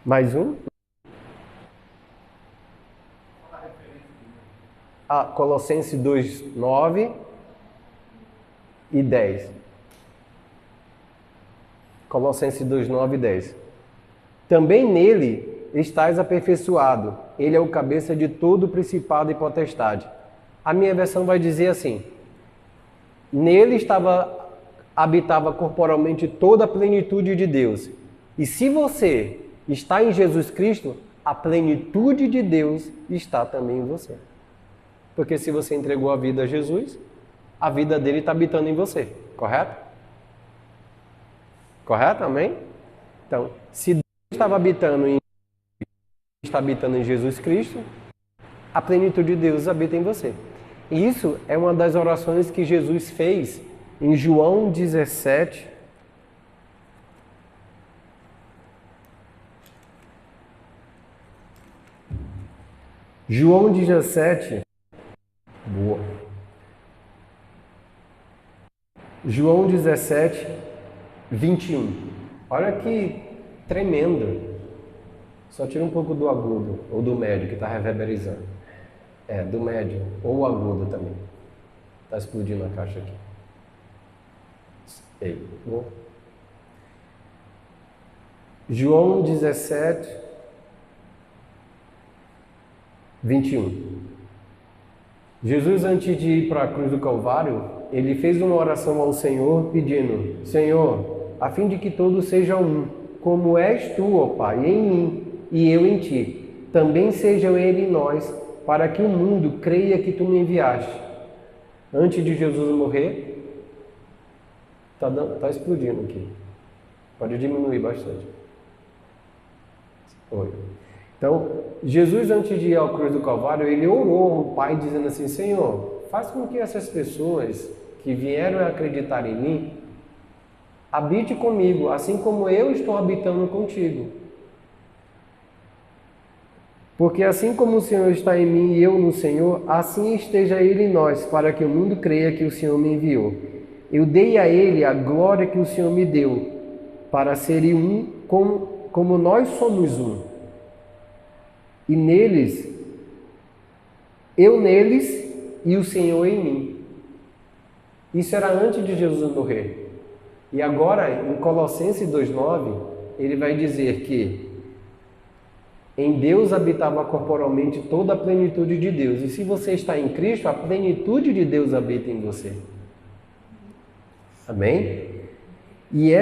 Mais um? Colossenses 2, 9 e 10. Colossenses 2, 9 e 10. Também nele estais aperfeiçoado. Ele é o cabeça de todo principado e potestade. A minha versão vai dizer assim: nele habitava corporalmente toda a plenitude de Deus. E se você está em Jesus Cristo, a plenitude de Deus está também em você. Porque se você entregou a vida a Jesus, a vida dele está habitando em você, correto? Correto? Amém? Então, se Deus está habitando em Jesus Cristo, a plenitude de Deus habita em você. E isso é uma das orações que Jesus fez em João 17. João 17. Boa. João 17, 21. Olha que tremendo. Só tira um pouco do agudo, ou do médio, que está reverberizando. Do médio, ou o agudo também. Está explodindo a caixa aqui. Ei, bom. João 17, 21. Jesus, antes de ir para a cruz do Calvário, ele fez uma oração ao Senhor pedindo: Senhor, a fim de que todos sejam um, como és tu, ó Pai, em mim e eu em ti, também sejam ele em nós, para que o mundo creia que tu me enviaste. Antes de Jesus morrer, tá explodindo aqui. Pode diminuir bastante. Oi. Então, Jesus, antes de ir à cruz do Calvário, ele orou ao Pai dizendo assim: Senhor, faz com que essas pessoas que vieram a acreditar em mim habite comigo, assim como eu estou habitando contigo. Porque assim como o Senhor está em mim e eu no Senhor, assim esteja Ele em nós, para que o mundo creia que o Senhor me enviou. Eu dei a Ele a glória que o Senhor me deu, para serem um como nós somos um. E neles, eu neles e o Senhor em mim. Isso era antes de Jesus morrer. E agora, em Colossenses 2,9, ele vai dizer que em Deus habitava corporalmente toda a plenitude de Deus. E se você está em Cristo, a plenitude de Deus habita em você. Amém? E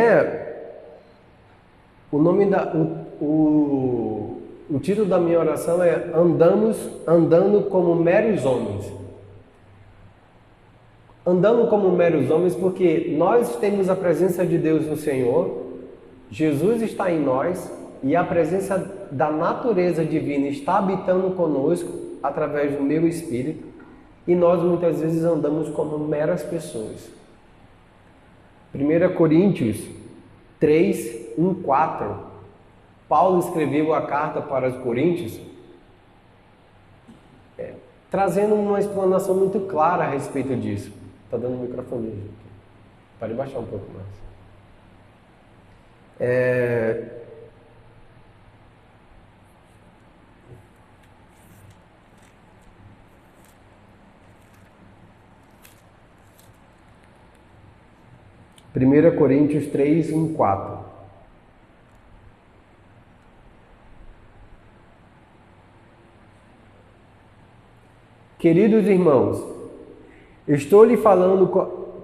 o título da minha oração é Andando como meros homens. Andando como meros homens porque nós temos a presença de Deus no Senhor, Jesus está em nós e a presença da natureza divina está habitando conosco através do meu espírito e nós muitas vezes andamos como meras pessoas. 1 Coríntios 3, 1, 4. Paulo escreveu a carta para os Coríntios, trazendo uma explanação muito clara a respeito disso. Está dando um microfone aqui. Pode baixar um pouco mais. 1 Coríntios 3, 1, 4. Queridos irmãos, estou lhe falando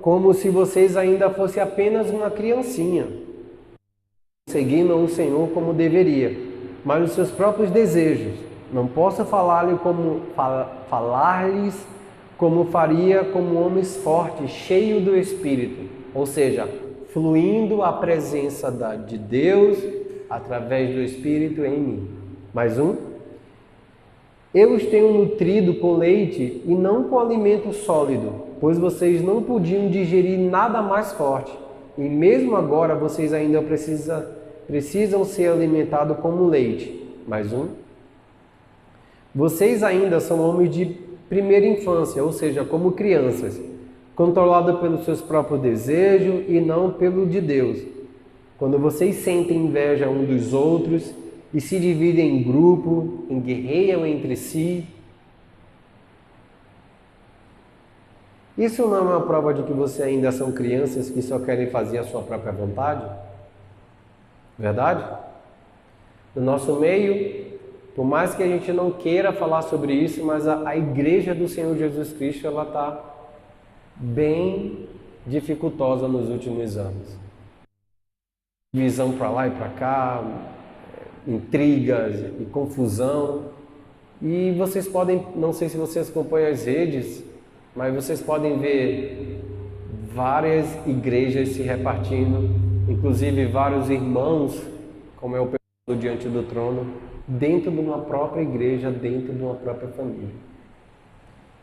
como se vocês ainda fossem apenas uma criancinha, seguindo o Senhor como deveria, mas os seus próprios desejos. Não posso falar-lhes como faria como homens fortes, cheios do Espírito, ou seja, fluindo a presença de Deus através do Espírito em mim. Mais um. Eu os tenho nutrido com leite e não com alimento sólido, pois vocês não podiam digerir nada mais forte. E mesmo agora vocês ainda precisam ser alimentados como leite. Mais um. Vocês ainda são homens de primeira infância, ou seja, como crianças, controlados pelos seus próprios desejos e não pelo de Deus. Quando vocês sentem inveja um dos outros e se dividem em grupo, guerreiam entre si. Isso não é uma prova de que você ainda são crianças que só querem fazer a sua própria vontade? Verdade? No nosso meio, por mais que a gente não queira falar sobre isso, mas a igreja do Senhor Jesus Cristo, ela está bem dificultosa nos últimos anos. Divisão para lá e para cá, intrigas e confusão. E vocês podem, não sei se vocês acompanham as redes, mas vocês podem ver várias igrejas se repartindo, inclusive vários irmãos, como é o pessoal diante do trono, dentro de uma própria igreja, dentro de uma própria família.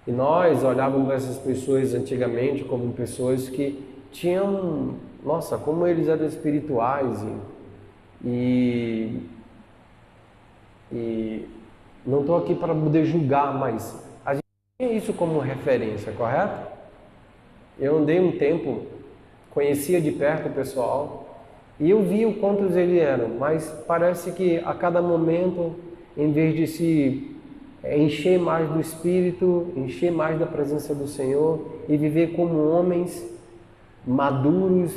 E nós olhávamos essas pessoas antigamente como pessoas que tinham, nossa, como eles eram espirituais e não estou aqui para poder julgar, mas a gente tinha isso como referência, correto? Eu andei um tempo, conhecia de perto o pessoal e eu vi o quantos eles eram, mas parece que a cada momento, em vez de se encher mais do Espírito, encher mais da presença do Senhor e viver como homens maduros,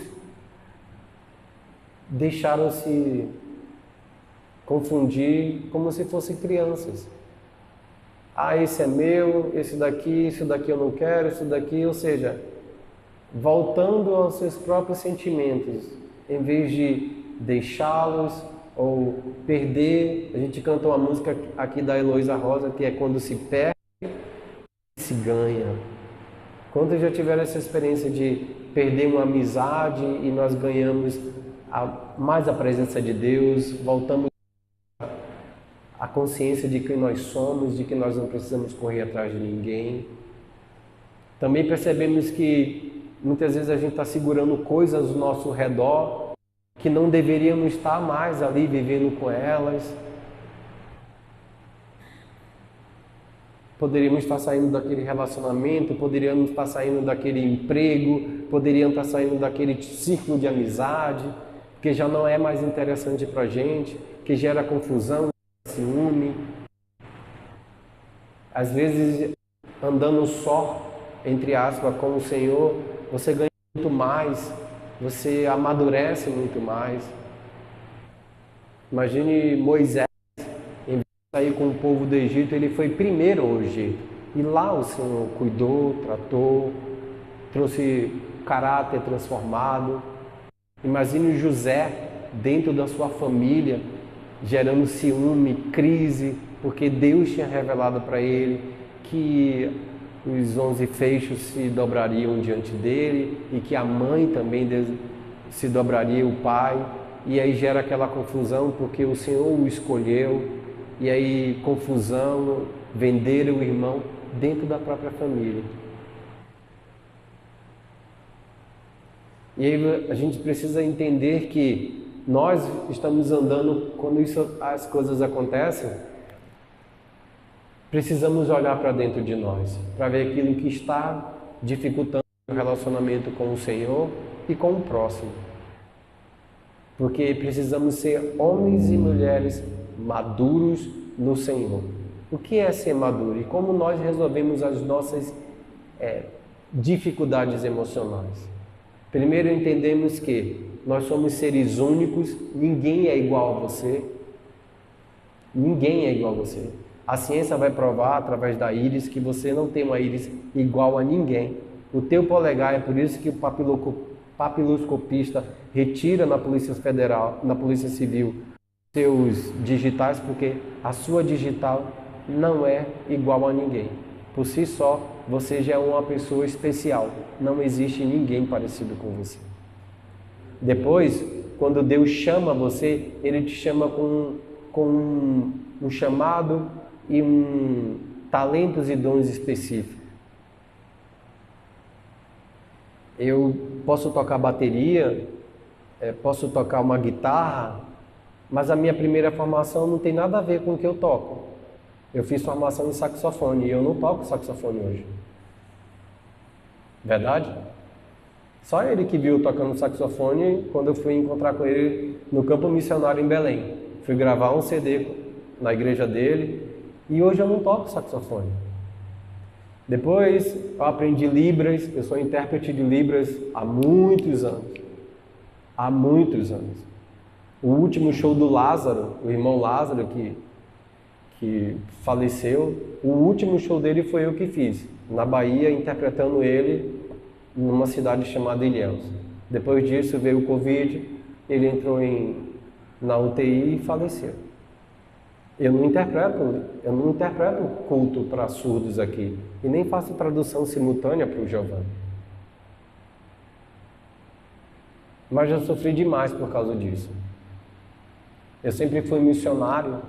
deixaram-se confundir como se fossem crianças. Ah, esse é meu, isso daqui eu não quero, isso daqui, ou seja, voltando aos seus próprios sentimentos, em vez de deixá-los ou perder. A gente canta uma música aqui da Heloísa Rosa, que é quando se perde, se ganha. Quantos já tiveram essa experiência de perder uma amizade e nós ganhamos mais a presença de Deus, voltamos a consciência de quem nós somos, de que nós não precisamos correr atrás de ninguém. Também percebemos que muitas vezes a gente está segurando coisas ao nosso redor que não deveríamos estar mais ali vivendo com elas. Poderíamos estar saindo daquele relacionamento, poderíamos estar saindo daquele emprego, poderíamos estar saindo daquele círculo de amizade, que já não é mais interessante para a gente, que gera confusão, ciúme. Às vezes, andando só, entre aspas, com o Senhor, você ganha muito mais, você amadurece muito mais. Imagine Moisés, em vez de sair com o povo do Egito, ele foi primeiro ao Egito. E lá o Senhor cuidou, tratou, trouxe caráter transformado. Imagine José dentro da sua família, gerando ciúme, crise, porque Deus tinha revelado para ele que os 11 feixes se dobrariam diante dele e que a mãe também se dobraria, o pai, e aí gera aquela confusão porque o Senhor o escolheu, e aí confusão, venderam o irmão dentro da própria família. E aí a gente precisa entender que nós estamos andando, quando as coisas acontecem, precisamos olhar para dentro de nós, para ver aquilo que está dificultando o relacionamento com o Senhor e com o próximo. Porque precisamos ser homens e mulheres maduros no Senhor. O que é ser maduro? E como nós resolvemos as nossas dificuldades emocionais? Primeiro entendemos que nós somos seres únicos, ninguém é igual a você. Ninguém é igual a você. A ciência vai provar através da íris que você não tem uma íris igual a ninguém. O teu polegar, é por isso que o papiloscopista retira na Polícia Federal, na Polícia Civil, seus digitais, porque a sua digital não é igual a ninguém. Por si só, você já é uma pessoa especial. Não existe ninguém parecido com você. Depois, quando Deus chama você, Ele te chama com um chamado e talentos e dons específicos. Eu posso tocar bateria, posso tocar uma guitarra, mas a minha primeira formação não tem nada a ver com o que eu toco. Eu fiz formação em saxofone e eu não toco saxofone hoje. Verdade? Só ele que viu tocando saxofone quando eu fui encontrar com ele no campo missionário em Belém. fui gravar um CD na igreja dele e hoje eu não toco saxofone. Depois eu aprendi Libras, eu sou intérprete de Libras há muitos anos. Há muitos anos. O último show do Lázaro, o irmão Lázaro que faleceu, o último show dele foi eu que fiz, na Bahia, interpretando ele numa cidade chamada Ilhéus. Depois disso veio o Covid, ele entrou na UTI e faleceu. Eu não interpreto culto para surdos aqui, e nem faço tradução simultânea para o Giovanni. Mas eu sofri demais por causa disso. Eu sempre fui missionário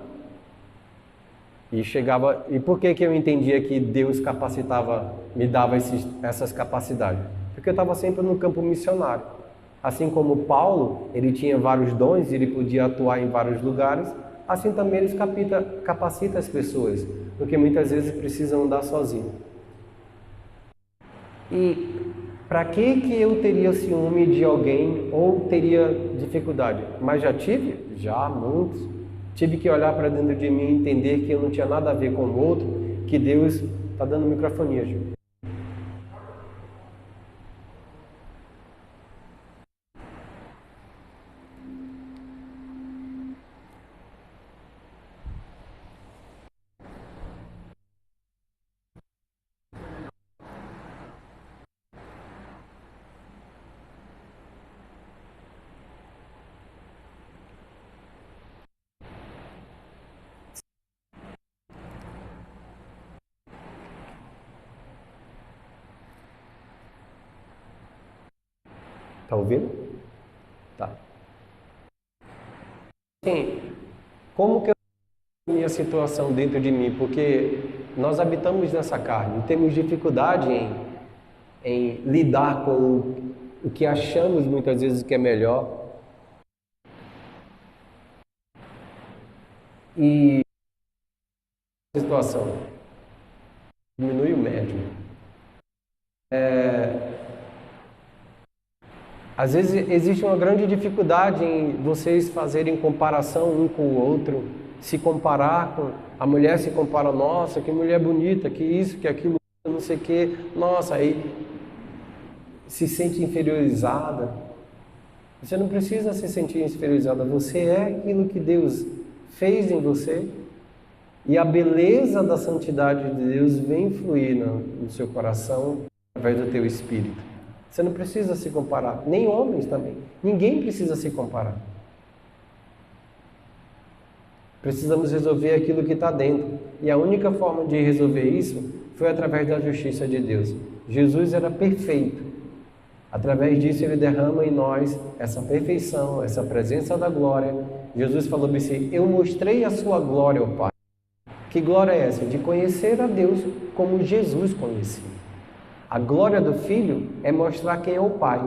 e chegava... E por que eu entendia que Deus capacitava, me dava essas capacidades? Porque eu estava sempre no campo missionário. Assim como Paulo, ele tinha vários dons, ele podia atuar em vários lugares, assim também ele capacita as pessoas, porque muitas vezes precisam andar sozinho. E para que eu teria ciúme de alguém ou teria dificuldade? Mas já tive? Já, muitos. Tive que olhar para dentro de mim e entender que eu não tinha nada a ver com o outro, que Deus está dando microfonia, Gil. Tá ouvindo? Tá. Sim. Como que eu minha situação dentro de mim? Porque nós habitamos nessa carne, temos dificuldade em lidar com o que achamos muitas vezes que é melhor. E a situação diminui o médio. Às vezes existe uma grande dificuldade em vocês fazerem comparação um com o outro, se comparar com... A mulher se compara, nossa, que mulher bonita, que isso, que aquilo, não sei o quê. Nossa, aí se sente inferiorizada. Você não precisa se sentir inferiorizada, você é aquilo que Deus fez em você e a beleza da santidade de Deus vem fluir no seu coração através do teu espírito. Você não precisa se comparar, nem homens também. Ninguém precisa se comparar. Precisamos resolver aquilo que está dentro. E a única forma de resolver isso foi através da justiça de Deus. Jesus era perfeito. Através disso ele derrama em nós essa perfeição, essa presença da glória. Jesus falou assim, eu mostrei a sua glória ao Pai. Que glória é essa? De conhecer a Deus como Jesus conhecia. A glória do Filho é mostrar quem é o Pai.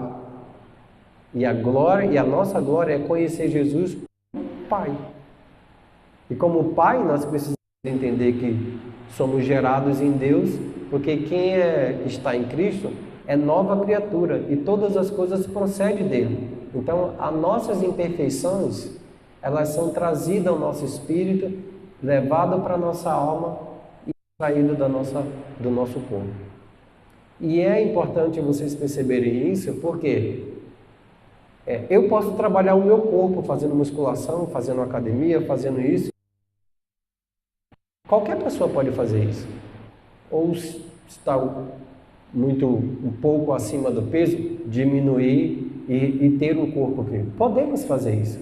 E a nossa glória é conhecer Jesus como Pai. E como Pai, nós precisamos entender que somos gerados em Deus, porque quem está em Cristo é nova criatura e todas as coisas procedem dele. Então, as nossas imperfeições, elas são trazidas ao nosso espírito, levadas para a nossa alma e extraídas do nosso corpo. E é importante vocês perceberem isso, porque eu posso trabalhar o meu corpo fazendo musculação, fazendo academia, fazendo isso. Qualquer pessoa pode fazer isso. Ou está um pouco acima do peso, diminuir e ter um corpo que podemos fazer isso.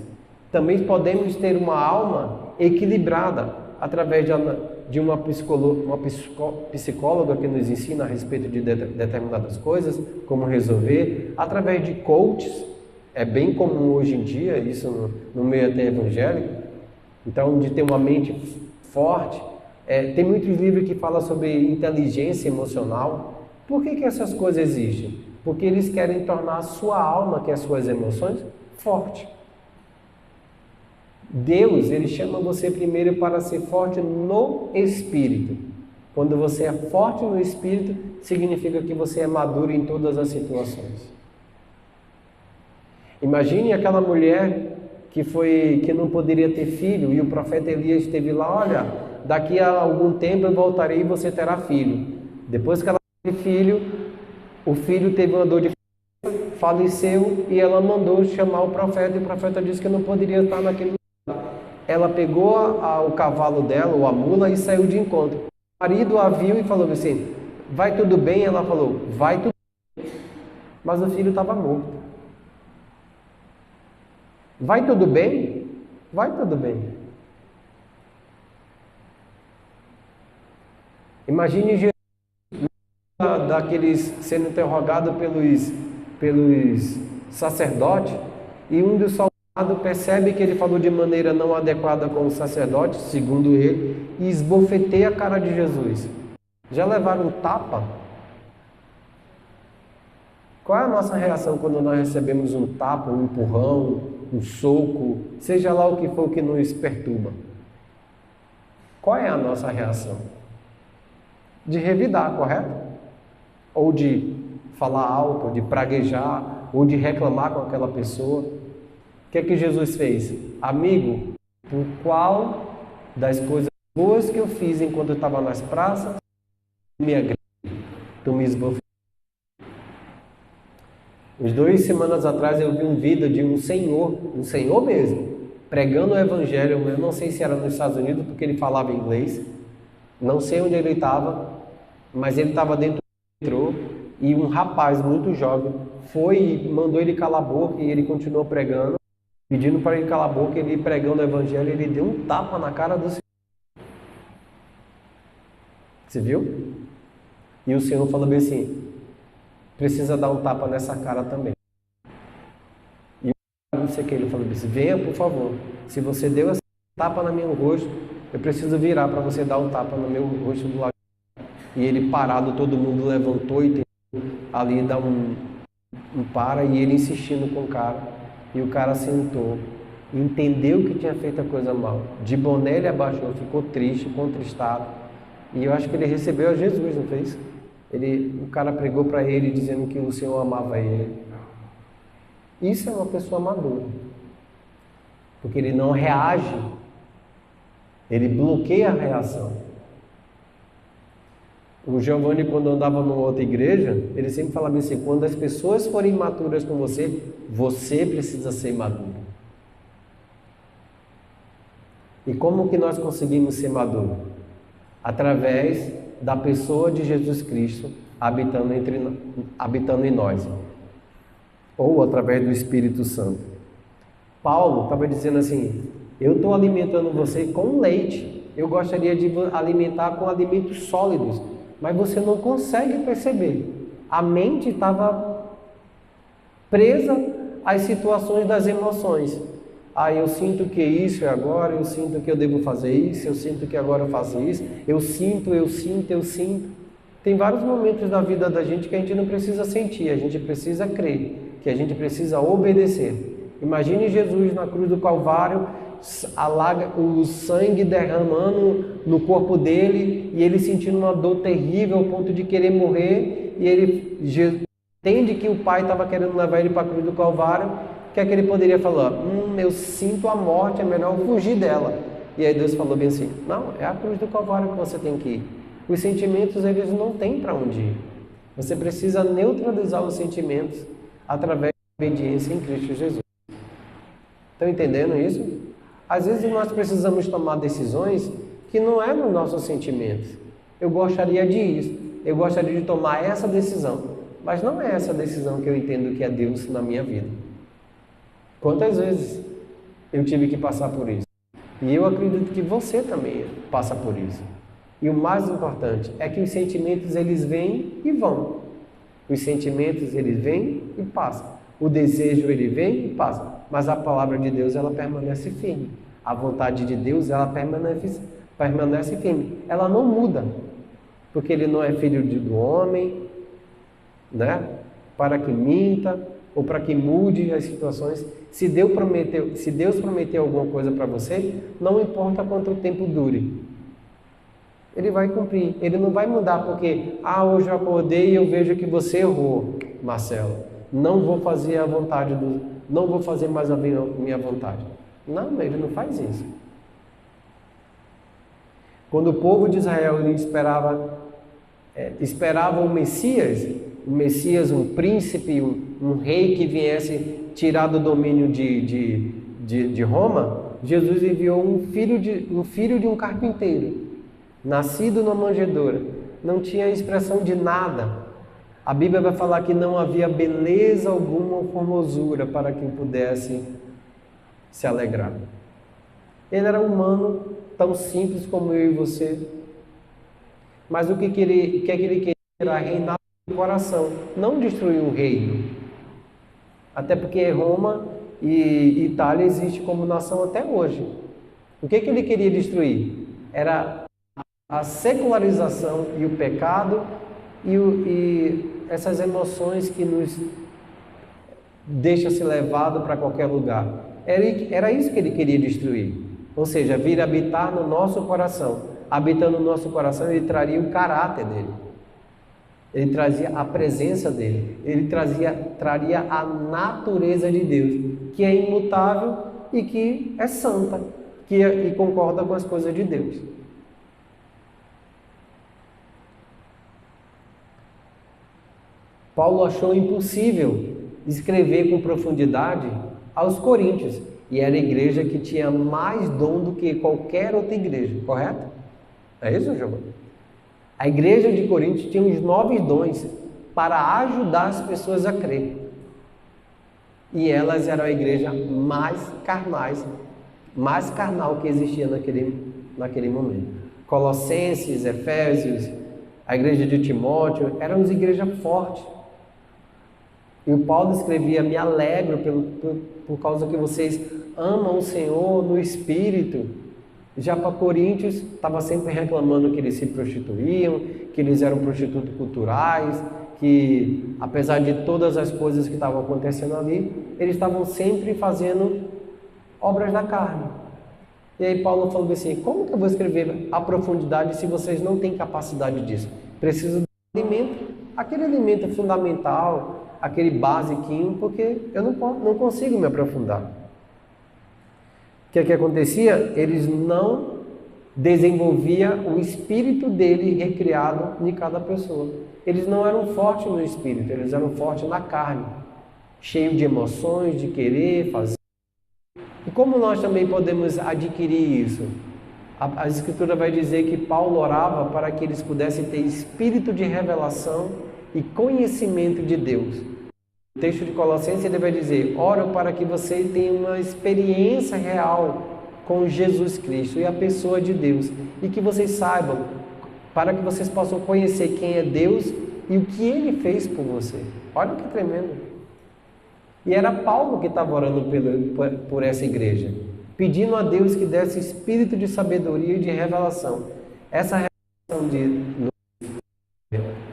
Também podemos ter uma alma equilibrada através de uma psicóloga que nos ensina a respeito de determinadas coisas, como resolver, através de coaches. É bem comum hoje em dia, isso no meio até evangélico. Então, de ter uma mente forte. Tem muitos livros que falam sobre inteligência emocional. Por que essas coisas existem? Porque eles querem tornar a sua alma, que é as suas emoções, forte. Deus, ele chama você primeiro para ser forte no espírito. Quando você é forte no espírito, significa que você é maduro em todas as situações. Imagine aquela mulher que não poderia ter filho, e o profeta Elias esteve lá, olha, daqui a algum tempo eu voltarei e você terá filho. Depois que ela teve filho, o filho teve uma dor de cabeça, faleceu, e ela mandou chamar o profeta, e o profeta disse que não poderia estar naquele lugar. Ela pegou o cavalo dela, ou a mula, e saiu de encontro. O marido a viu e falou assim, vai tudo bem? Ela falou, vai tudo bem. Mas o filho estava morto. Vai tudo bem? Vai tudo bem. Imagine Jesus daqueles sendo interrogado pelos sacerdotes, e um dos soldados percebe que ele falou de maneira não adequada com o sacerdote, segundo ele, e esbofeteia a cara de Jesus. Já levaram um tapa? Qual é a nossa reação quando nós recebemos um tapa, um empurrão, um soco, seja lá o que for que nos perturba? Qual é a nossa reação? De revidar, correto? Ou de falar alto, ou de praguejar, ou de reclamar com aquela pessoa. O que é que Jesus fez? Amigo, por qual das coisas boas que eu fiz enquanto eu estava nas praças, me agrediu, tu me esbofeteou? Uns 2 semanas atrás eu vi um vídeo de um senhor mesmo, pregando o evangelho. Eu não sei se era nos Estados Unidos, porque ele falava inglês, não sei onde ele estava, mas ele estava dentro do metrô, e um rapaz muito jovem foi e mandou ele calar a boca, e ele continuou pregando, pedindo para ele calar a boca. Ele pregando o evangelho, ele deu um tapa na cara do Senhor. Você viu? E o Senhor falou bem assim, precisa dar um tapa nessa cara também. E não sei o que, ele falou assim, venha por favor, se você deu esse tapa no meu rosto, eu preciso virar para você dar um tapa no meu rosto do lado. E ele parado, todo mundo levantou e tentou ali dar um para, e ele insistindo com o cara, e o cara sentou, entendeu que tinha feito a coisa mal, de boné ele abaixou, ficou triste, contristado, e eu acho que ele recebeu a Jesus, não fez? O cara pregou para ele dizendo que o Senhor amava ele. Isso é uma pessoa madura, porque ele não reage, ele bloqueia a reação. O Giovanni, quando andava numa outra igreja, ele sempre falava assim, quando as pessoas forem imaturas com você, você precisa ser maduro. E como que nós conseguimos ser maduros? Através da pessoa de Jesus Cristo habitando em nós, ou através do Espírito Santo. Paulo estava dizendo assim, eu estou alimentando você com leite, eu gostaria de alimentar com alimentos sólidos, mas você não consegue perceber. A mente estava presa às situações das emoções. Eu sinto que isso é agora, eu sinto que eu devo fazer isso, eu sinto que agora eu faço isso, eu sinto. Tem vários momentos da vida da gente que a gente não precisa sentir, a gente precisa crer, que a gente precisa obedecer. Imagine Jesus na cruz do Calvário, o sangue derramando no corpo dele, e ele sentindo uma dor terrível ao ponto de querer morrer, e ele entende que o Pai estava querendo levar ele para a cruz do Calvário. O que é que ele poderia falar? Eu sinto a morte, é melhor eu fugir dela. E aí Deus falou bem assim, não, é a cruz do Calvário que você tem que ir. Os sentimentos, eles não têm para onde ir. Você precisa neutralizar os sentimentos através da obediência em Cristo Jesus. Estão entendendo isso? Às vezes nós precisamos tomar decisões que não é nos nossos sentimentos. Eu gostaria eu gostaria de tomar essa decisão, mas não é essa decisão que eu entendo que é Deus na minha vida. Quantas vezes eu tive que passar por isso? E eu acredito que você também passa por isso. E o mais importante é que os sentimentos, eles vêm e vão. Os sentimentos, eles vêm e passam. O desejo, ele vem e passa. Mas a palavra de Deus, ela permanece firme. A vontade de Deus, ela permanece firme. Ela não muda. Porque ele não é filho do homem, né? Para que minta ou para que mude as situações. Se Deus prometeu alguma coisa para você, não importa quanto tempo dure, Ele vai cumprir. Ele não vai mudar porque, hoje eu acordei e eu vejo que você errou, Marcelo. Não vou fazer mais a minha vontade. Não, ele não faz isso. Quando o povo de Israel esperava o Messias, um príncipe, um rei que viesse tirar do domínio de Roma, Jesus enviou um filho de um carpinteiro, nascido numa manjedoura. Não tinha expressão de nada. A Bíblia vai falar que não havia beleza alguma ou formosura para quem pudesse se alegrar. Ele era humano, tão simples como eu e você. Mas o que ele queria era reinar no coração, não destruir um reino. Até porque Roma e Itália existem como nação até hoje. O que ele queria destruir? Era a secularização e o pecado e essas emoções que nos deixam se levados para qualquer lugar. Era isso que ele queria destruir. Ou seja, vir habitar no nosso coração. Habitando no nosso coração, ele traria o caráter dele. Ele trazia a presença dele. Ele traria a natureza de Deus, que é imutável e que é santa, e concorda com as coisas de Deus. Paulo achou impossível escrever com profundidade aos Coríntios, e era a igreja que tinha mais dom do que qualquer outra igreja, correto? É isso, Giovanni? A igreja de Corinto tinha uns 9 dons para ajudar as pessoas a crer. E elas eram a igreja mais carnal que existia naquele momento. Colossenses, Efésios, a igreja de Timóteo, eram as igrejas fortes. E o Paulo escrevia: me alegro por causa que vocês amam o Senhor no Espírito. Já para Coríntios, estava sempre reclamando que eles se prostituíam, que eles eram prostitutos culturais, que apesar de todas as coisas que estavam acontecendo ali, eles estavam sempre fazendo obras da carne. E aí Paulo falou assim: como que eu vou escrever a profundidade se vocês não têm capacidade disso? Preciso de alimento, aquele alimento é fundamental, aquele basiquinho, porque eu não consigo me aprofundar. O que acontecia? Eles não desenvolviam o espírito dele recriado em cada pessoa. Eles não eram fortes no espírito, eles eram fortes na carne, cheios de emoções, de querer fazer. E como nós também podemos adquirir isso? A Escritura vai dizer que Paulo orava para que eles pudessem ter espírito de revelação e conhecimento de Deus. O texto de Colossenses ele vai dizer: oro para que você tenha uma experiência real com Jesus Cristo e a pessoa de Deus, e que vocês saibam, para que vocês possam conhecer quem é Deus e o que Ele fez por você. Olha que tremendo! E era Paulo que estava orando por essa igreja, pedindo a Deus que desse espírito de sabedoria e de revelação. Essa revelação de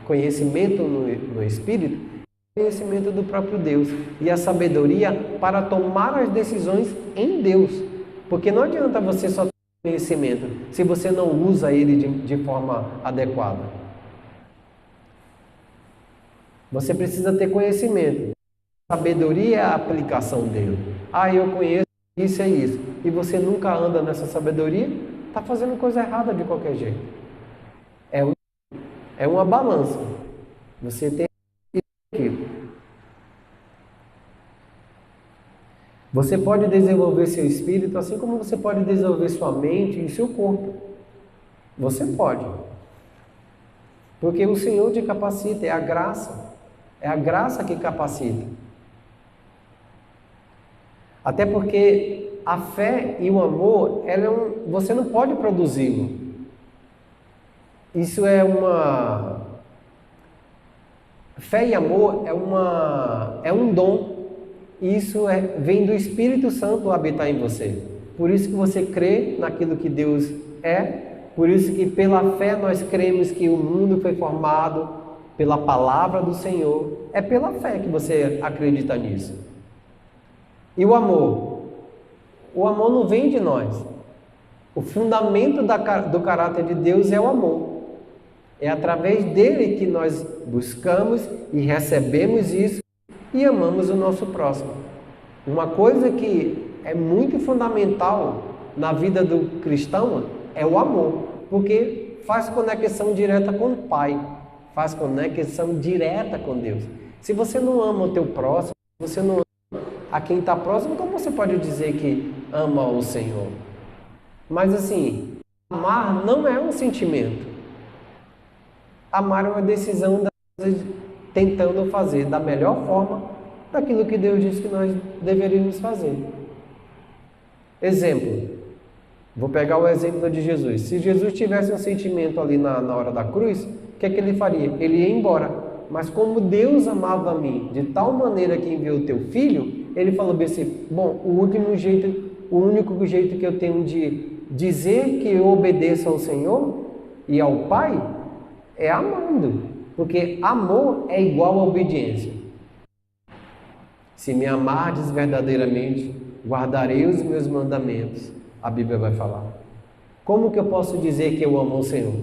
conhecimento no espírito, conhecimento do próprio Deus, e a sabedoria para tomar as decisões em Deus, porque não adianta você só ter conhecimento se você não usa ele de forma adequada. Você precisa ter conhecimento. Sabedoria é a aplicação dele. Eu conheço isso e isso, e você nunca anda nessa sabedoria, está fazendo coisa errada de qualquer jeito. É uma balança. Você tem aquilo. Você pode desenvolver seu espírito assim como você pode desenvolver sua mente e seu corpo. Você pode. Porque o Senhor te capacita, é a graça. É a graça que capacita. Até porque a fé e o amor, você não pode produzi-lo. Isso é uma... Fé e amor é um dom. Isso vem do Espírito Santo habitar em você. Por isso que você crê naquilo que Deus é. Por isso que pela fé nós cremos que o mundo foi formado pela palavra do Senhor. É pela fé que você acredita nisso. E o amor? O amor não vem de nós. O fundamento do caráter de Deus é o amor. É através dele que nós buscamos e recebemos isso e amamos o nosso próximo. Uma coisa que é muito fundamental na vida do cristão é o amor, porque faz conexão direta com o Pai, faz conexão direta com Deus. Se você não ama o teu próximo, se você não ama a quem está próximo, como você pode dizer que ama o Senhor? Mas assim, amar não é um sentimento. Amar é uma decisão tentando fazer da melhor forma daquilo que Deus disse que nós deveríamos fazer. Exemplo, vou pegar o exemplo de Jesus. Se Jesus tivesse um sentimento ali na hora da cruz, o que é que ele faria? Ele ia embora. Mas como Deus amava a mim de tal maneira que enviou o teu filho, ele falou assim, bom, o único jeito que eu tenho de dizer que eu obedeço ao Senhor e ao Pai é amando, porque amor é igual a obediência. Se me amardes verdadeiramente, guardarei os meus mandamentos, a Bíblia vai falar. Como que eu posso dizer que eu amo o Senhor?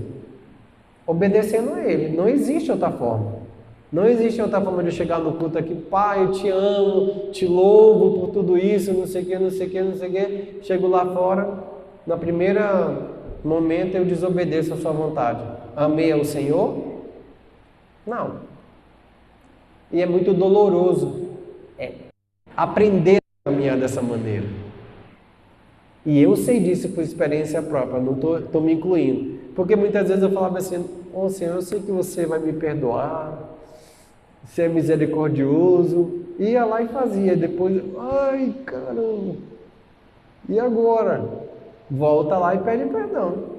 Obedecendo a Ele, não existe outra forma. Não existe outra forma de chegar no culto aqui, Pai, eu te amo, te louvo por tudo isso, não sei o que, não sei o que, não sei o que. Chego lá fora, no primeiro momento eu desobedeço a sua vontade. Amei ao Senhor? Não. E é muito doloroso aprender a caminhar dessa maneira. E eu sei disso por experiência própria, não estou me incluindo. Porque muitas vezes eu falava assim, ô Senhor, eu sei que você vai me perdoar, você é misericordioso. Ia lá e fazia, depois, ai caramba, e agora? Volta lá e pede perdão.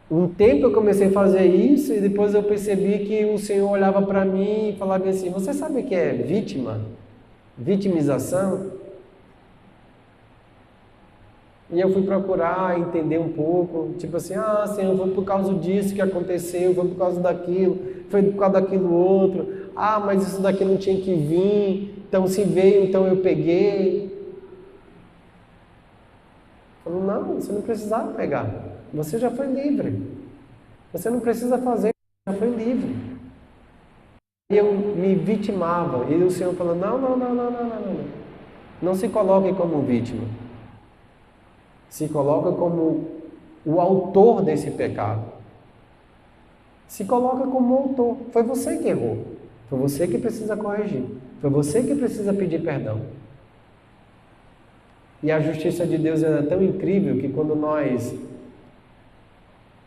Um tempo eu comecei a fazer isso e depois eu percebi que o Senhor olhava para mim e falava assim, você sabe o que é vítima? Vitimização? E eu fui procurar entender um pouco, tipo assim, Senhor, foi por causa disso que aconteceu, foi por causa daquilo, foi por causa daquilo outro, mas isso daqui não tinha que vir, então se veio, então eu peguei. Falou, não, você não precisava pegar, você já foi livre, você não precisa fazer, já foi livre. E eu me vitimava, e o Senhor falou, não se coloque como vítima. Se coloca como o autor desse pecado. Se coloca como autor. Foi você que errou. Foi você que precisa corrigir. Foi você que precisa pedir perdão. E a justiça de Deus é tão incrível que quando nós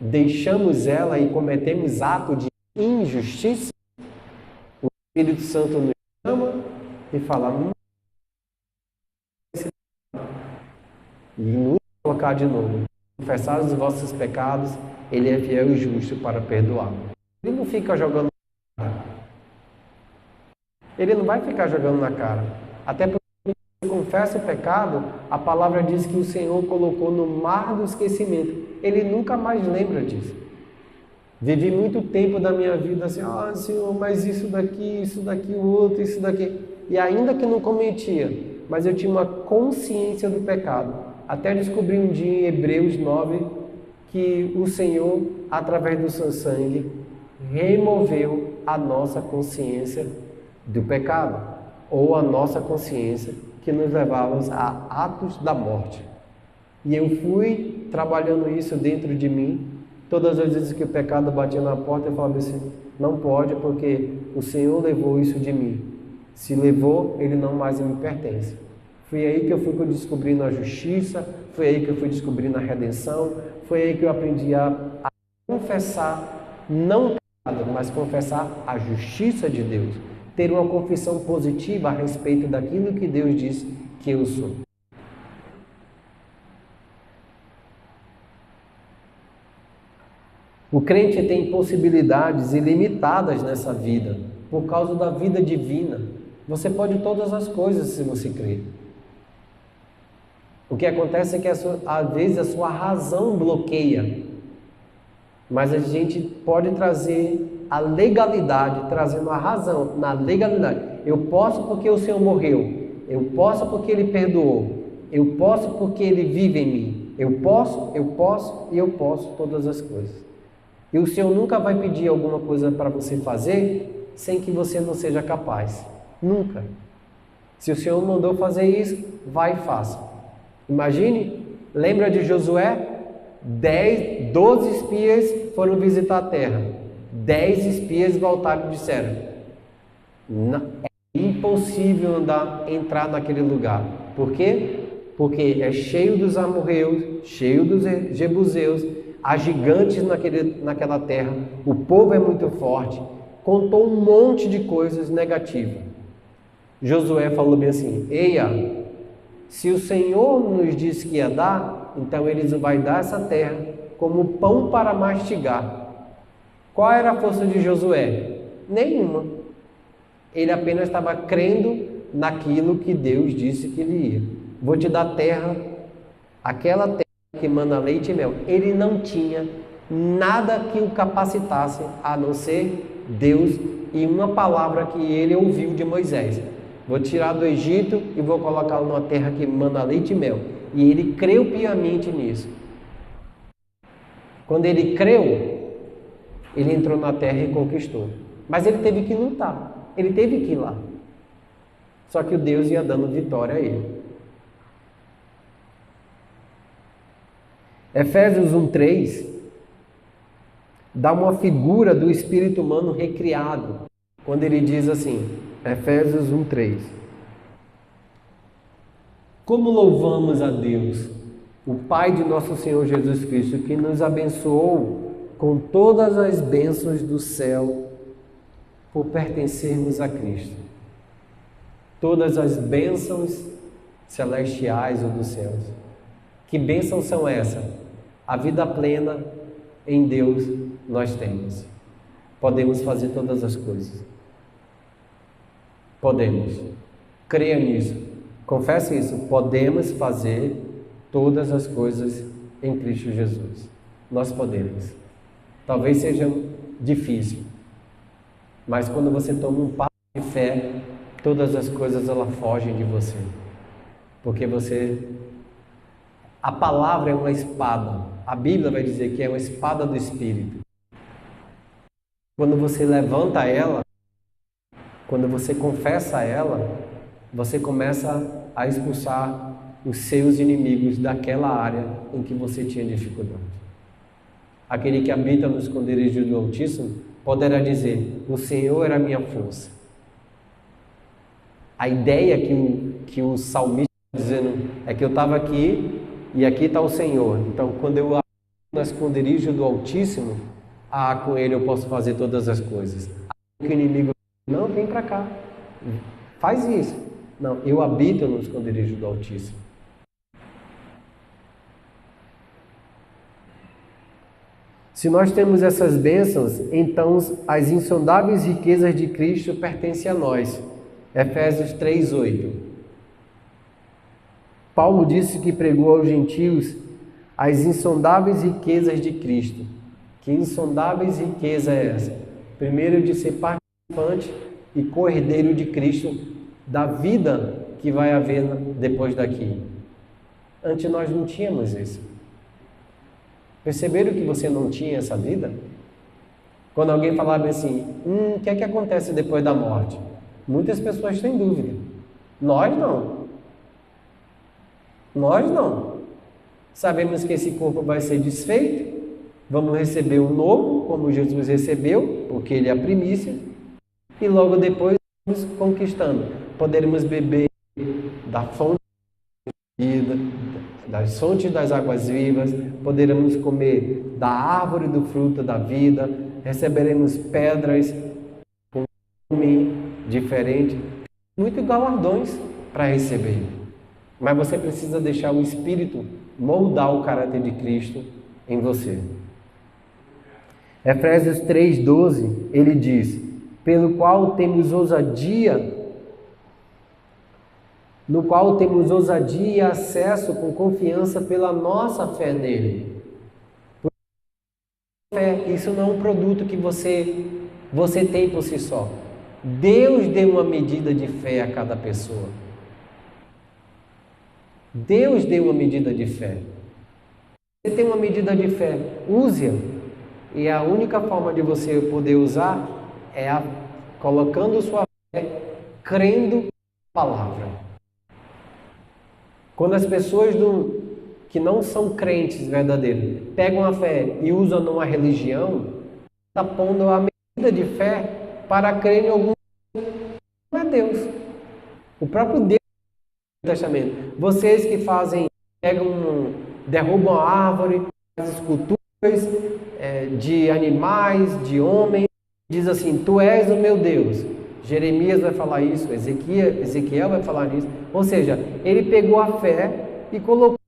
deixamos ela e cometemos ato de injustiça, o Espírito Santo nos chama e fala, e nos colocar de novo, confessar os vossos pecados, Ele é fiel e justo para perdoar. Ele não fica jogando na cara. Ele não vai ficar jogando na cara. Até porque quando você confessa o pecado, a palavra diz que o Senhor colocou no mar do esquecimento. Ele nunca mais lembra disso. Vivi muito tempo da minha vida assim, Senhor, mas isso daqui, o outro, isso daqui. E ainda que não cometia, mas eu tinha uma consciência do pecado. Até descobri um dia em Hebreus 9 que o Senhor, através do seu sangue, removeu a nossa consciência do pecado, ou a nossa consciência que nos levava a atos da morte. E eu fui trabalhando isso dentro de mim. Todas as vezes que o pecado batia na porta, eu falava assim, não pode, porque o Senhor levou isso de mim. Se levou, Ele não mais me pertence. Foi aí que eu fui descobrindo a justiça, foi aí que eu fui descobrindo a redenção, foi aí que eu aprendi a confessar, não pecado, mas confessar a justiça de Deus. Ter uma confissão positiva a respeito daquilo que Deus diz que eu sou. O crente tem possibilidades ilimitadas nessa vida, por causa da vida divina. Você pode todas as coisas se você crer. O que acontece é que às vezes a sua razão bloqueia, mas a gente pode trazer a legalidade, trazendo a razão na legalidade. Eu posso porque o Senhor morreu, eu posso porque Ele perdoou, eu posso porque Ele vive em mim, eu posso e eu posso todas as coisas. E o Senhor nunca vai pedir alguma coisa para você fazer sem que você não seja capaz. Nunca. Se o Senhor mandou fazer isso, vai e faça. Imagine, lembra de Josué? 12 espias foram visitar a terra. 10 espias voltaram e disseram: é impossível entrar naquele lugar. Por quê? Porque é cheio dos amorreus, cheio dos jebuseus, há gigantes naquela terra, o povo é muito forte. Contou um monte de coisas negativas. Josué falou bem assim: eia, se o Senhor nos disse que ia dar, então Ele nos vai dar essa terra como pão para mastigar. Qual era a força de Josué? Nenhuma. Ele apenas estava crendo naquilo que Deus disse que ele ia. Vou te dar terra, aquela terra que mana leite e mel. Ele não tinha nada que o capacitasse a não ser Deus e uma palavra que ele ouviu de Moisés. Vou tirar do Egito e vou colocá-lo numa terra que mana leite e mel. E ele creu piamente nisso. Quando ele creu, ele entrou na terra e conquistou. Mas ele teve que lutar. Ele teve que ir lá. Só que o Deus ia dando vitória a ele. Efésios 1:3 dá uma figura do espírito humano recriado. Quando ele diz assim, Efésios 1:3: como louvamos a Deus, o Pai de nosso Senhor Jesus Cristo, que nos abençoou com todas as bênçãos do céu por pertencermos a Cristo. Todas as bênçãos celestiais ou dos céus. Que bênçãos são essas? A vida plena em Deus nós temos. Podemos fazer todas as coisas. Podemos. Creia nisso. Confesse isso. Podemos fazer todas as coisas em Cristo Jesus. Nós podemos. Talvez seja difícil, mas quando você toma um passo de fé, todas as coisas elas fogem de você. Porque a palavra é uma espada. A Bíblia vai dizer que é uma espada do Espírito. Quando você levanta ela, quando você confessa ela, você começa a expulsar os seus inimigos daquela área em que você tinha dificuldade. Aquele que habita no esconderijo do Altíssimo poderá dizer: o Senhor era a minha força. A ideia que o salmista está dizendo é que eu estava aqui e aqui está o Senhor. Então, quando eu habito no esconderijo do Altíssimo, com Ele eu posso fazer todas as coisas. O inimigo não, vem para cá, faz isso. Não, eu habito no esconderijo do Altíssimo. Se nós temos essas bênçãos, então as insondáveis riquezas de Cristo pertencem a nós. Efésios 3:8. Paulo disse que pregou aos gentios as insondáveis riquezas de Cristo. Que insondáveis riqueza é essa? Primeiro, de ser participante e co-herdeiro de Cristo, da vida que vai haver depois daqui. Antes nós não tínhamos isso. Perceberam que você não tinha essa vida? Quando alguém falava assim, o que é que acontece depois da morte? Muitas pessoas têm dúvida. Nós não. Nós não. Sabemos que esse corpo vai ser desfeito, vamos receber um novo, como Jesus recebeu, porque Ele é a primícia, e logo depois vamos conquistando. Poderemos beber da fonte da vida, das fontes das águas vivas, poderemos comer da árvore do fruto da vida, receberemos pedras com nome diferente, muitos galardões para receber. Mas você precisa deixar o Espírito moldar o caráter de Cristo em você. Efésios 3:12, ele diz: pelo qual temos ousadia, no qual temos ousadia e acesso com confiança pela nossa fé nele. Isso não é um produto que você tem por si só. Deus deu uma medida de fé a cada pessoa. Deus deu uma medida de fé. Você tem uma medida de fé, use-a. E a única forma de você poder usar é colocando sua fé, crendo na palavra. Quando as pessoas que não são crentes verdadeiros pegam a fé e usam numa religião, está pondo a medida de fé para crer em algum não é Deus. O próprio Deus do Testamento. Vocês que derrubam a árvore, fazem esculturas de animais, de homens, diz assim, tu és o meu Deus. Jeremias vai falar isso, Ezequiel vai falar isso. Ou seja, ele pegou a fé e colocou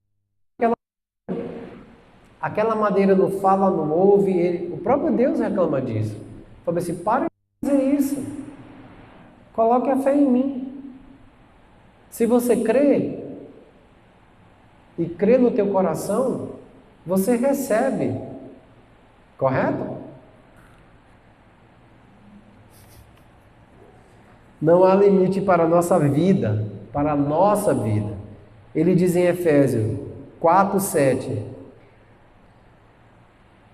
aquela madeira não fala, não ouve, o próprio Deus reclama disso. Falou assim, para de fazer isso. Coloque a fé em mim. Se você crê, e crê no teu coração, você recebe. Correto? Não há limite para a nossa vida, para a nossa vida. Ele diz em Efésios 4:7,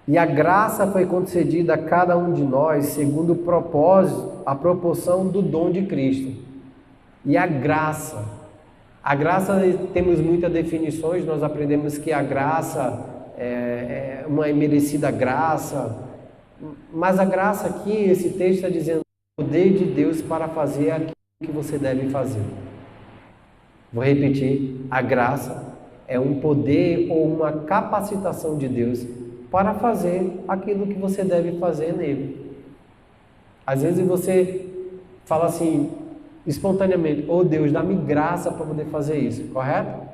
e a graça foi concedida a cada um de nós segundo o propósito, a proporção do dom de Cristo. E a graça, temos muitas definições, nós aprendemos que a graça é uma imerecida graça, mas a graça aqui, esse texto está dizendo, o poder de Deus para fazer aquilo que você deve fazer. Vou repetir, a graça é um poder ou uma capacitação de Deus para fazer aquilo que você deve fazer nele. Às vezes você fala assim, espontaneamente, oh Deus, dá-me graça para poder fazer isso, correto?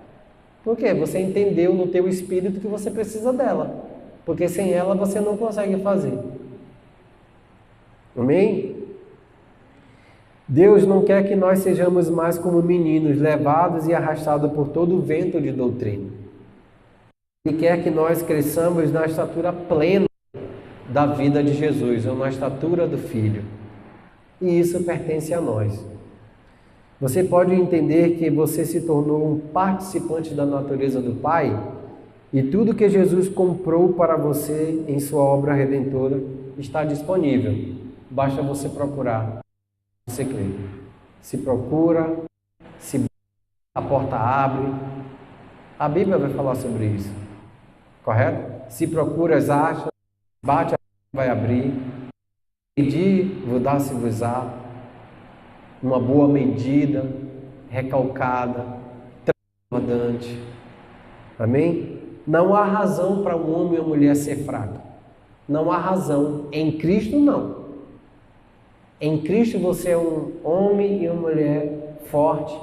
Por quê? Você entendeu no teu espírito que você precisa dela, porque sem ela você não consegue fazer. Amém? Deus não quer que nós sejamos mais como meninos, levados e arrastados por todo o vento de doutrina. Ele quer que nós cresçamos na estatura plena da vida de Jesus, ou na estatura do Filho. E isso pertence a nós. Você pode entender que você se tornou um participante da natureza do Pai, e tudo que Jesus comprou para você em sua obra redentora está disponível. Basta você procurar. Você crê. Se procura, a porta abre. A Bíblia vai falar sobre isso. Correto? Se procuras, achas, bate, vai abrir. Pedir, dar-se-vos-á. Uma boa medida, recalcada, transbordante. Amém? Não há razão para um homem ou mulher ser fraco. Não há razão. Em Cristo, não. Em Cristo você é um homem e uma mulher forte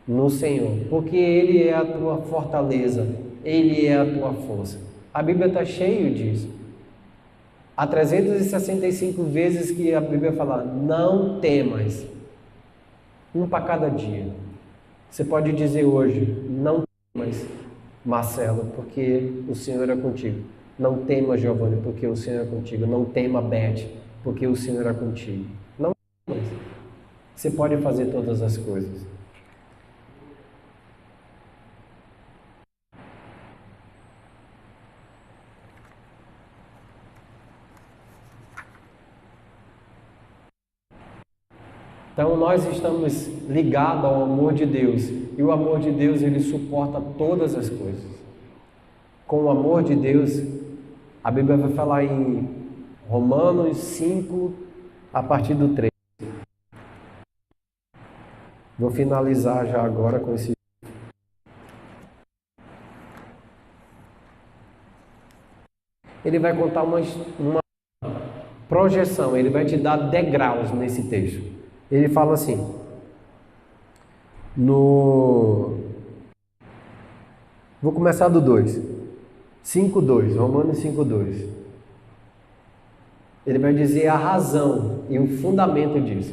no Senhor, porque Ele é a tua fortaleza, Ele é a tua força. A Bíblia está cheia disso. Há 365 vezes que a Bíblia fala, não temas. Um para cada dia. Você pode dizer hoje, não temas, Marcelo, porque o Senhor é contigo. Não temas, Giovanni, porque o Senhor é contigo. Não tema, Beth, porque o Senhor é contigo. Não temas. Você pode fazer todas as coisas. Então nós estamos ligados ao amor de Deus, e o amor de Deus ele suporta todas as coisas. Com o amor de Deus, a Bíblia vai falar em Romanos 5, a partir do 3. Vou finalizar já agora com esse. Ele vai contar uma projeção, ele vai te dar degraus nesse texto. Ele fala assim, vou começar do 2, 5:2, Romanos 5:2. Ele vai dizer a razão e o fundamento disso,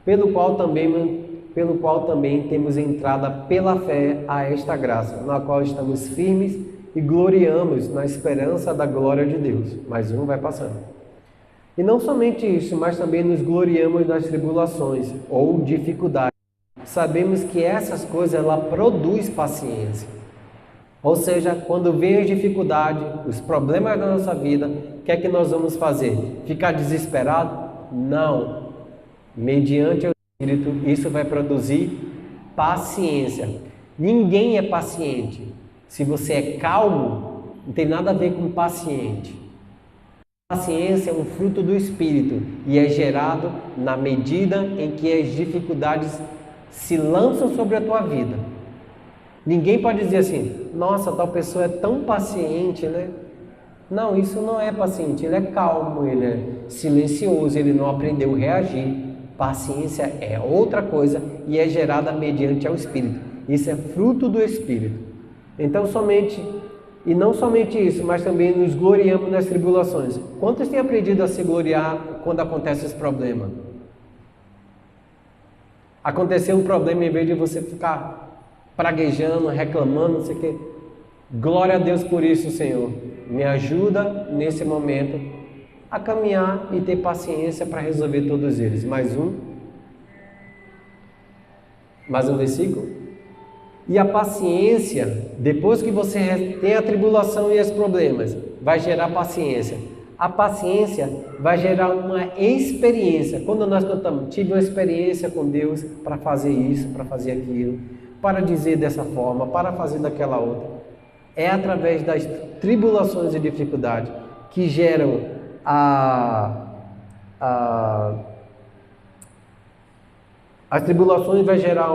pelo qual também temos entrada pela fé a esta graça, na qual estamos firmes e gloriamos na esperança da glória de Deus. Mais um vai passando. E não somente isso, mas também nos gloriamos nas tribulações ou dificuldades. Sabemos que essas coisas, ela produz paciência. Ou seja, quando vem as dificuldades, os problemas da nossa vida, o que é que nós vamos fazer? Ficar desesperado? Não. Mediante Espírito, isso vai produzir paciência. Ninguém é paciente. Se você é calmo, não tem nada a ver com paciente. Paciência é um fruto do Espírito e é gerado na medida em que as dificuldades se lançam sobre a tua vida. Ninguém pode dizer assim, nossa, tal pessoa é tão paciente, né? Não, isso não é paciente, ele é calmo, ele é silencioso, ele não aprendeu a reagir. Paciência é outra coisa e é gerada mediante ao Espírito. Isso é fruto do Espírito. Então e não somente isso, mas também nos gloriamos nas tribulações. Quantos têm aprendido a se gloriar quando acontece esse problema? Aconteceu um problema, em vez de você ficar praguejando, reclamando, não sei o quê. Glória a Deus por isso, Senhor. Me ajuda nesse momento a caminhar e ter paciência para resolver todos eles. Mais um versículo. E a paciência, depois que você tem a tribulação e os problemas, vai gerar paciência. A paciência vai gerar uma experiência. Quando nós cantamos, tive uma experiência com Deus para fazer isso, para fazer aquilo, para dizer dessa forma, para fazer daquela outra. É através das tribulações e dificuldades que geram as tribulações vai gerar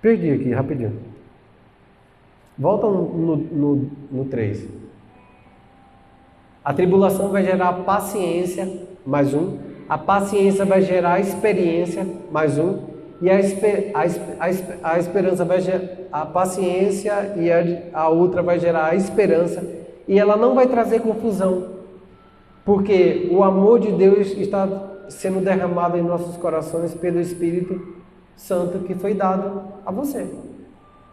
Perdi aqui, rapidinho. Volta no 3. A tribulação vai gerar paciência, mais um. A paciência vai gerar experiência, mais um. E a esperança vai gerar a paciência e a outra vai gerar a esperança. E ela não vai trazer confusão, porque o amor de Deus está sendo derramado em nossos corações pelo Espírito Santo que foi dado a você.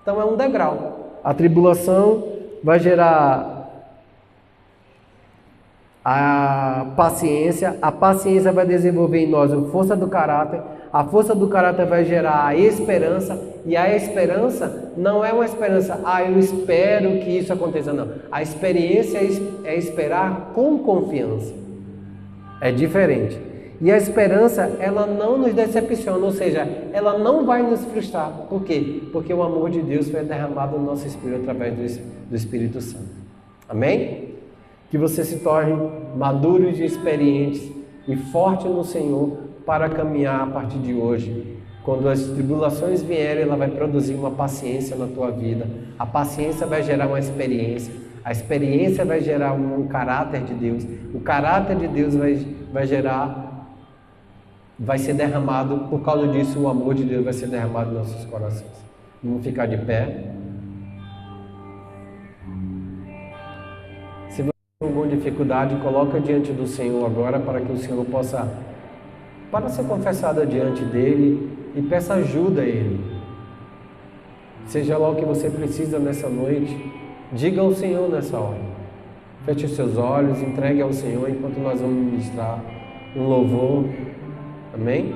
Então é um degrau. A tribulação vai gerar a paciência vai desenvolver em nós a força do caráter vai gerar a esperança, e a esperança não é uma esperança, eu espero que isso aconteça, não. A experiência é esperar com confiança. É diferente. E a esperança, ela não nos decepciona, ou seja, ela não vai nos frustrar. Por quê? Porque o amor de Deus foi derramado no nosso espírito através do Espírito Santo. Amém? Que você se torne maduros e experientes e forte no Senhor para caminhar a partir de hoje. Quando as tribulações vierem, ela vai produzir uma paciência na tua vida. A paciência vai gerar uma experiência. A experiência vai gerar um caráter de Deus. O caráter de Deus vai ser derramado, por causa disso o amor de Deus vai ser derramado nos nossos corações. Vamos ficar de pé. Se você tem alguma dificuldade, coloca diante do Senhor agora, para que o Senhor possa, para ser confessado diante dele, e peça ajuda a ele. Seja lá o que você precisa nessa noite, diga ao Senhor nessa hora. Feche os seus olhos, entregue ao Senhor enquanto nós vamos ministrar um louvor. Amém?